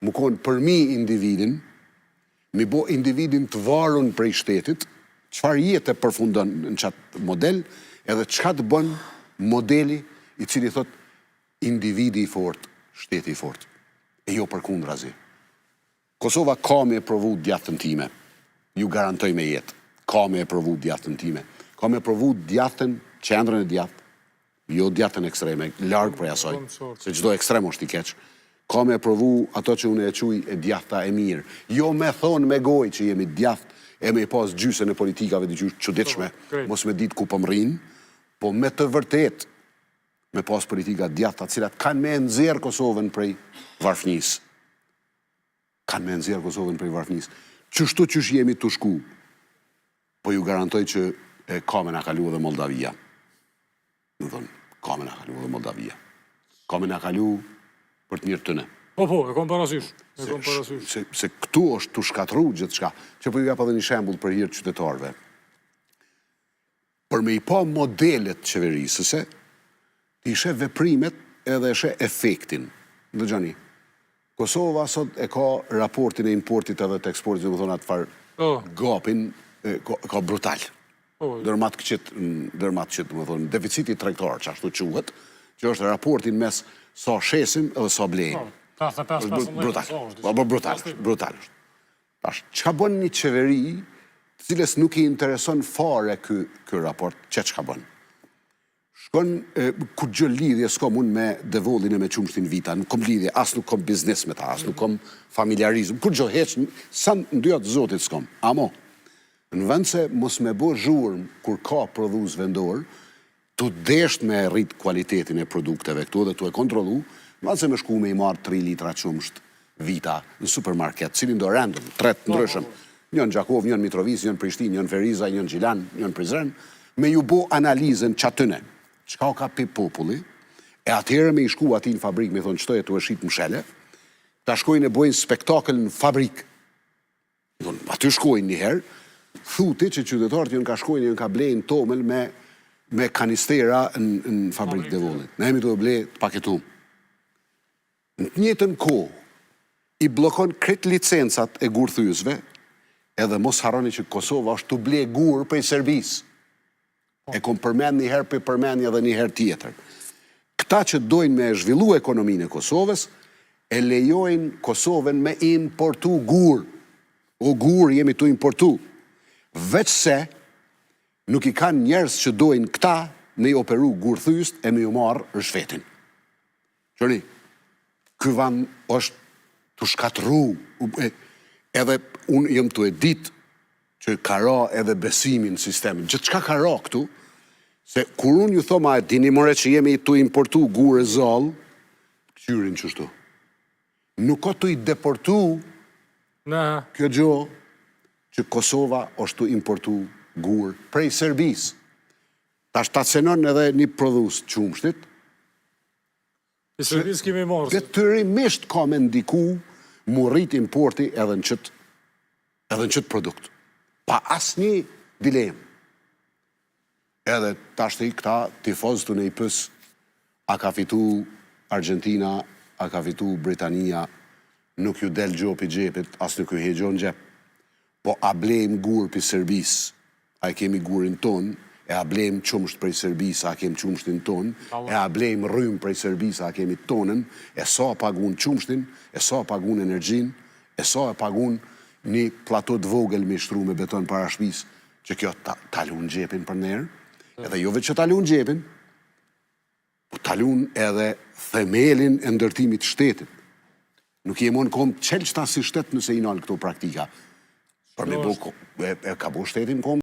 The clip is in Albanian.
më konë përmi individin, mi bo individin të varun prej shtetit, qëfar jetë e përfundon në qatë model, edhe qëka të bën modeli i cili thot individi i fort, shteti i fort, e jo për kundrazi. Kosova ka me e provu djatën time, ju garantoj me jetë, ka me e provu djatën time, ka me e provu djatën, qendrën e djatë, jo djatën ekstreme, largë prej asoj, se gjdo ekstrem është i keqë, ka me e provu ato që unë e quj e djata e mirë, jo me thonë me goj që jemi djatë, e me pas gjysën e politikave dhe gjysë qëditshme, mos me ditë ku pëmrin, po me të vërtet, me pas politika djata, cilat kanë me nëzirë Kosovën prej varfnis. Kanë me nëzirë Kosovën prej varfnis. Qështu qësh jemi të shku, po ju garantoj që ka me nga kalu edhe Moldavia. Në thonë, ka me nga kalu edhe Moldavia. Ka me nga kalu për të mirë tëne. Po, e kom parasysh. Se këtu është të shkatru gjithë shka, që po ju jap edhe një shembull për hir qytetarëve. Për me i pa modelet qeverisëse, të ishe veprimet edhe ishe efektin. Dëgjoni, Kosova sot e ka raportin e importit edhe të eksportit, dhe më thonë atë farë gapin, ka brutal. Dërmat këtë, dhe më thonë, deficiti tregtar, që ashtu quhet, që është raportin mes sa shesim edhe sa blejnë. Brutal. Qka bën një qeveri, cilës nuk i intereson fare kë raport, që bën? Shkon, ku gjë lidhje s'kom unë me devollin e me qumshtin vita, nuk kom lidhje, as nuk kom biznes me ta, as nuk kom familjarizm, ku gjë heq, sa në dyat zotit s'kom. Amo, në vend se mos me bo zhurm, kur ka prodhuz vendor, të desht me rrit kualitetin e produkteve këtu dhe të e kontrolu, ma se me shku me i marë 3 litra qumsht vita në supermarket, cilin do random, 3 ndryshëm, njën Gjakov, njën Mitrovic, njën Prishtin, njën Feriza, njën Gjilan, njën Prizren, me ju bo analizën qatëne, qka ka pi populli, e atëherë me i shku ati në fabrik, me thonë qëto e të e shqit mshele, ta shkojnë e bojnë spektakel në fabrik, aty shkojnë njëherë, thuti që qytetarët jënë ka shkojnë, jënë ka blejnë tomel me kanistera në fabrik dhe vollit. Ne hemi të blejë të paketum. Në të njëtën kohë, i blokon kretë licencat e gurthyesve, edhe mos harroni që Kosova është të blejë gurë prej Serbisë. E kom përmen njëherë për përmenja dhe njëherë tjetër. Këta që dojnë me zhvillu ekonominë e Kosovës, e lejojnë Kosovën me importu gurë. O gurë jemi të importu. Veç se nuk i kanë njerës që dojnë këta me i operu gurthyst e me ju marë rëshvetin. Qërni, ky van është të shkatru, edhe unë jem të edit që ka ra edhe besimin në sistemin. Gjithë qka ka ra këtu, se kur unë ju thoma e dini more që jemi të importu gurë e zalë, qyrin qështu. Nuk ka të i deportu kjo gjo që Kosova është të importu gurë prej Serbisë. Ta shtacenon edhe një prodhus qumshtit. I Serbisë kemi marë. Detyrimisht ka me ndiku mu rrit importi edhe në qëtë produkt. Pa asë një dilemë. Edhe tashti këta tifozë të nejpës, a ka fitu Argentina, a ka fitu Britania, nuk ju del gjopi gjepit, as nuk ju hegjon gjep. Po a blejmë gurë për Serbisë, a e kemi gurin tonë, e a blejmë qumsht prej Serbisë, a kemi qumshtin tonë, e a blejmë rrymë prej Serbisë, a kemi tonën, e sa pagun qumshtin, e sa pagun energjin, e sa pagun një platot vogël me shtru me beton para shpis, që kjo talun gjepin për nërë, edhe jo vetë që talun gjepin, po talun edhe themelin e ndërtimit shtetit. Nuk jemon kom qelqta si shtet nëse i nalë këto praktika. Për me bo, ka bo shtetin kom